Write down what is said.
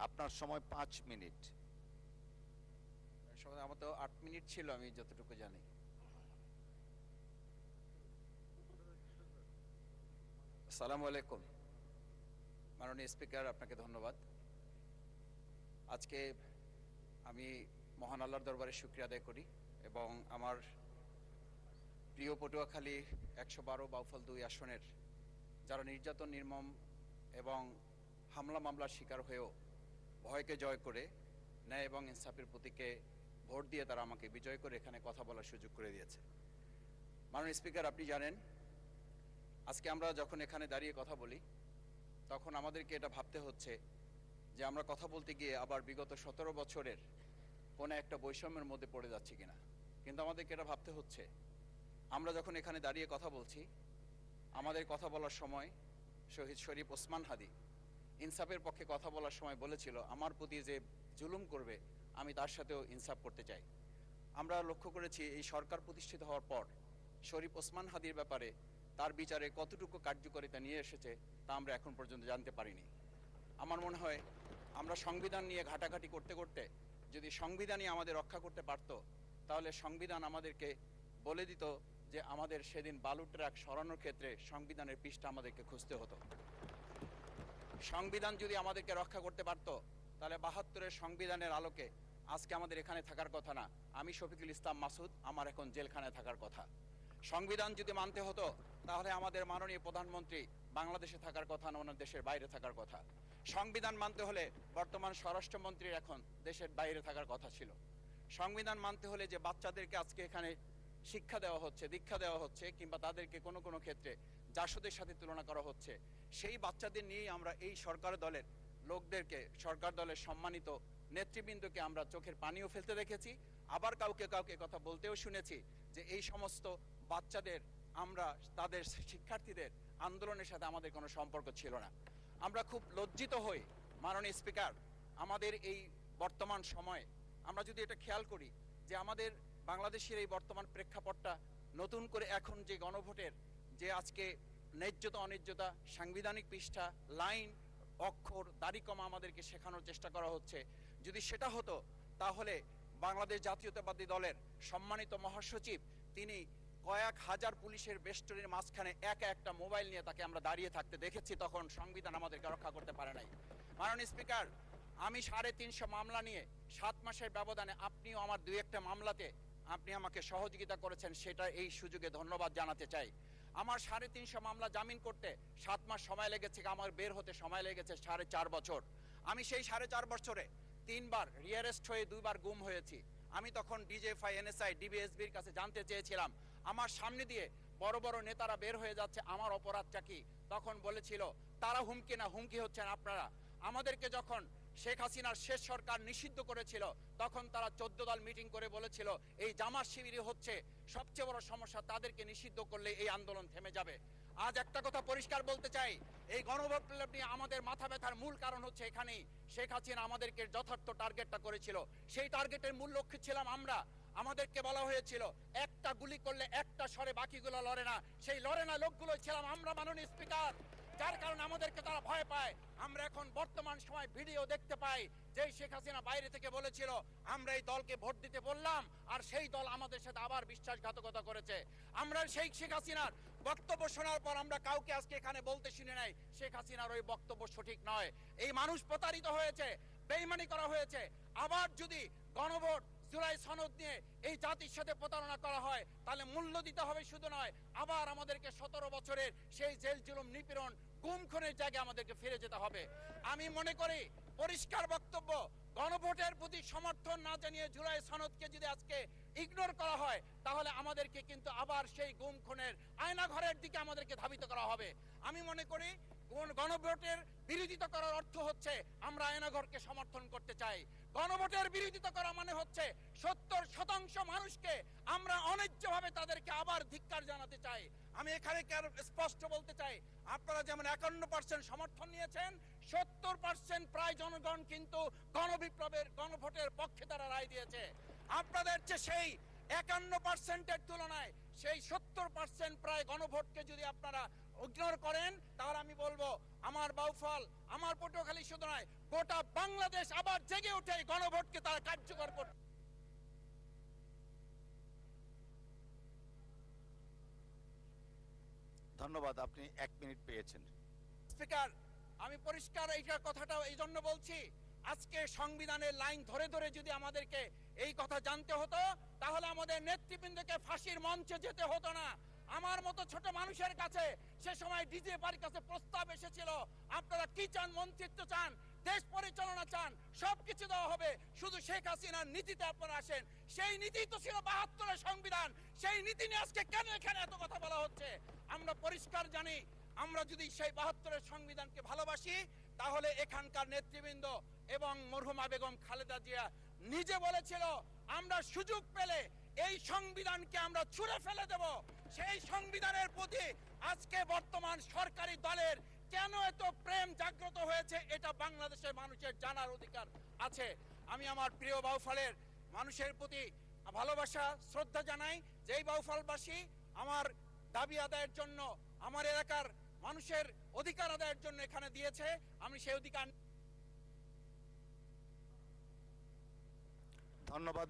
আপনার সময় 5 মিনিট। সময় আমার তো 8 মিনিট ছিল, আমি যতটুকু জানি। আসসালামু আলাইকুম। মাননীয় স্পিকার, আপনাকে ধন্যবাদ। আজকে আমি মহান আল্লাহর দরবারে শুকরিয়া আদায় করি এবং আমার প্রিয় পটুয়াখালী 112 বাউফল 2 আসনের যারা নির্যাতন, নির্মম এবং হামলা মামলার শিকার হয়েও ভয়কে জয় করে ন্যায় এবং ইনসাফের প্রতীকে ভোট দিয়ে তারা আমাকে বিজয় করে এখানে কথা বলার সুযোগ করে দিয়েছে। মাননীয় স্পিকার, আপনি জানেন আজকে আমরা যখন এখানে দাঁড়িয়ে কথা বলি তখন আমাদেরকে এটা ভাবতে হচ্ছে যে আমরা কথা বলতে গিয়ে আবার বিগত 17 বছরের কোনো একটা বৈষম্যের মধ্যে পড়ে যাচ্ছি কিনা। কিন্তু আমাদেরকে এটা ভাবতে হচ্ছে আমরা যখন এখানে দাঁড়িয়ে কথা বলছি, আমাদের কথা বলার সময় শহীদ শরীফ ওসমান হাদি ইনসাফের পক্ষে কথা বলার সময় বলেছিল, আমার প্রতি যে জুলুম করবে আমি তার সাথেও ইনসাফ করতে চাই। আমরা লক্ষ্য করেছি এই সরকার প্রতিষ্ঠিত হওয়ার পর শরীফ ওসমান হাদির ব্যাপারে তার বিচারে কতটুকু কার্যকারিতা নিয়ে এসেছে তা আমরা এখন পর্যন্ত জানতে পারিনি। আমার মনে হয় আমরা সংবিধান নিয়ে ঘাটাঘাটি করতে করতে যদি সংবিধানই আমাদের রক্ষা করতে পারত, তাহলে সংবিধান আমাদেরকে বলে দিত যে আমাদের সেদিন বালু ট্রাক সরানোর ক্ষেত্রে সংবিধানের পৃষ্ঠা আমাদেরকে খুঁজতে হতো। সংবিধান যদি আমাদেরকে রক্ষা করতে পারত, তাহলে 72-এর সংবিধানের আলোকে আজকে আমাদের এখানে থাকার কথা না। আমি শফিকুল ইসলাম মাসুদ, আমার এখন জেলখানায় থাকার কথা। সংবিধান যদি মানতে হতো, তাহলে আমাদের মাননীয় প্রধানমন্ত্রী বাংলাদেশে থাকার কথা না, ওনার দেশের বাইরে থাকার কথা। সংবিধান মানতে হলে বর্তমান স্বরাষ্ট্রমন্ত্রীর এখন দেশের বাইরে থাকার কথা ছিল। সংবিধান মানতে হলে যে বাচ্চাদেরকে আজকে এখানে শিক্ষা দেওয়া হচ্ছে, দীক্ষা দেওয়া হচ্ছে, কিংবা তাদেরকে কোনো কোনো ক্ষেত্রে জাসদের সাথে তুলনা করা হচ্ছে, সেই বাচ্চাদের নিয়েই আমরা এই সরকার দলের লোকদেরকে, সরকার দলের সম্মানিত নেতৃবৃন্দকে আমরা চোখের পানিও ফেলতে দেখেছি। আবার কাউকে কাউকে কথা বলতেও শুনেছি যে এই সমস্ত বাচ্চাদের, আমরা তাদের শিক্ষার্থীদের আন্দোলনের সাথে আমাদের কোনো সম্পর্ক ছিল না। আমরা খুব লজ্জিত হই মাননীয় স্পিকার, আমাদের এই বর্তমান সময়ে আমরা যদি এটা খেয়াল করি যে আমাদের বাংলাদেশের এই বর্তমান প্রেক্ষাপটটা নতুন করে এখন যে গণভোটের যে আজকে ন্যায্যতা অন্যায্যতা, সাংবিধানিক পৃষ্ঠা, লাইন, অক্ষর, দাড়িকমা আমাদেরকে শেখানোর চেষ্টা করা হচ্ছে, যদি সেটা হতো তাহলে বাংলাদেশ জাতীয়তাবাদী দলের সম্মানিত মহাসচিব তিনি কয়েক হাজার পুলিশের বেষ্টনীর মাঝখানে একা একটা মোবাইল নিয়ে তাকে আমরা দাঁড়িয়ে থাকতে দেখেছি, তখন সংবিধান আমাদেরকে রক্ষা করতে পারে নাই। মাননীয় স্পিকার, আমি 350 মামলা নিয়ে 7 মাসের ব্যবধানে, আপনিও আমার 2-1টা মামলাতে আপনি আমাকে সহযোগিতা করেছেন, সেটা এই সুযোগে ধন্যবাদ জানাতে চাই। আমার 350 মামলা জামিন করতে 7 মাস সময় লেগেছে, আমার বের হতে সময় লেগেছে 4.5 বছর। আমি সেই 4.5 বছরে 3 বার রিয়ারেস্ট হয়ে 2 বার গুম হয়েছি। আমি তখন ডিজিএফআই, এনএসআই, ডিবিএসবির কাছে জানতে চেয়েছিলাম আমার সামনে দিয়ে বড় বড় নেতারা বের হয়ে যাচ্ছে, আমার অপরাধটা কি? তখন বলেছিল তারা হুমকি না, হুমকি হচ্ছেন আপনারা। আমাদেরকে যখন শেখ হাসিনার শেষ সরকার নিষিদ্ধ করেছিল, তখন তারা 14 দল মিটিং করে বলেছিল এই জামাত শিবিরই হচ্ছে সবচেয়ে বড় সমস্যা, তাদেরকে নিষিদ্ধ করলে এই আন্দোলন থেমে যাবে। আজ একটা কথা পরিষ্কার বলতে চাই, এই গণবিপ্লব নিয়ে আমাদের মাথা ব্যথার মূল কারণ হচ্ছে এখানেই। শেখ হাসিনা আমাদেরকে যথার্থ টার্গেটটা করেছিল, সেই টার্গেটের মূল লক্ষ্য ছিলাম আমরা। আমাদেরকে বলা হয়েছিল একটা গুলি করলে একটা সরে, বাকিগুলো লড়ে না। সেই লড়ে না লোকগুলো ছিলাম আমরা মাননীয় স্পিকার, যার কারণে আমাদেরকে তারা ভয় পায়। আমরা এখন বর্তমান সময় ভিডিও দেখতে পাই যে শেখ হাসিনা বাইরে থেকে বলেছিল আমরা এই দলকে ভোট দিতে বললাম, আর সেই দল আমাদের সাথে আবার বিশ্বাসঘাতকতা করেছে। আমরা সেই শেখ হাসিনার বক্তব্য শোনার পর আমরা কাউকে আজকে এখানে বলতে শুনে নাই শেখ হাসিনার ওই বক্তব্য সঠিক নয়। এই মানুষ প্রতারিত হয়েছে, বেইমানি করা হয়েছে। আবার যদি গণভোট, জুলাই সনদ নিয়ে এই জাতির সাথে প্রতারণা করা হয়, তাহলে মূল্য দিতে হবে শুধু নয়, আবার আমাদেরকে 17 বছরের সেই জেল জুলুম, নিপীড়ন, গুম খুনের জায়গায় আমাদেরকে ফিরে যেতে হবে। আমি মনে করি পরিষ্কার বক্তব্য, গণভোটের প্রতি সমর্থন না জানিয়ে জুলাই সনদকে যদি আজকে ইগনোর করা হয়, তাহলে আমাদেরকে কিন্তু আবার সেই গুম খুনের আয়নাঘরের দিকে আমাদেরকে ধাবিত করা হবে। আমি মনে করি গণভোটের বিরোধিতা করার অর্থ হচ্ছে আমরা আয়নাঘরকে সমর্থন করতে চাই। গণভোটের বিরোধিতা করা মানে হচ্ছে 70% মানুষকে আমরা অন্যায্যভাবে তাদেরকে আবার ধিক্কার জানাতে চাই। আমি এখানে স্পষ্ট বলতে চাই, আপনারা যেমন 51% সমর্থন নিয়েছেন, 70% প্রায় জনগণ কিন্তু গণবিপ্লবের, গণভোটের পক্ষে তারা রায় দিয়েছে। আপনাদের চেয়ে সেই 51%-এর তুলনায় সেই 70% প্রায় গণভোটকে যদি আপনারা ইগনোর করেন, তাহলে আমি বলবো আমার বাউফল, আমার পটুয়াখালী শুধু নয়, গোটা বাংলাদেশ আবার জেগে উঠে এই গণভোটকে তারা কার্যকর করতে। ধন্যবাদ, আপনি 1 মিনিট পেয়েছেন। স্পিকার, আমি পরিষ্কার এইটা কথাটা এই জন্য বলছি, আজকে সংবিধানের লাইন ধরে ধরে যদি আমাদেরকে এই কথা জানতে হতো, তাহলে আমাদের নেতৃবৃন্দকে ফাঁসির মঞ্চে যেতে হতো না। আমার মতো ছোট মানুষের কাছে সে সময় ডিজিএফআর কাছে প্রস্তাব এসেছিল, আপনারা কি চান, মন্ত্রিত্ব চান, দেশ পরিচালনা চান, সবকিছু দেওয়া হবে, শুধু শেখ হাসিনার নীতিতে আপনারা আসেন। সেই নীতি তো ছিল ৭২-এর সংবিধান, সেই নীতি নিয়ে আজকে কেন এখানে এত কথা বলা হচ্ছে? আমরা পরিষ্কার জানি, আমরা যদি সেই ৭২-এর সংবিধানকে ভালোবাসি, তাহলে এখানকার নেতৃবৃন্দ এবং মরহুমা বেগম খালেদা জিয়া নিজে বলেছিল, আমরা সুযোগ পেলে এই সংবিধানকে আমরা ছুঁড়ে ফেলে দেব। সেই সংবিধানের প্রতি আজকে বর্তমান সরকারি দলের কেন এত প্রেম জাগ্রত হয়েছে, এটা বাংলাদেশের মানুষের জানার অধিকার আছে। আমি আমার প্রিয় বাউফলের মানুষের প্রতি ভালোবাসা, শ্রদ্ধা জানাই। যেই বাউফলবাসী আমার দাবি আদায়ের জন্য, আমার এলাকার মানুষের অধিকার আদায়ের জন্য এখানে দিয়েছে, আমি সেই অধিকার। ধন্যবাদ।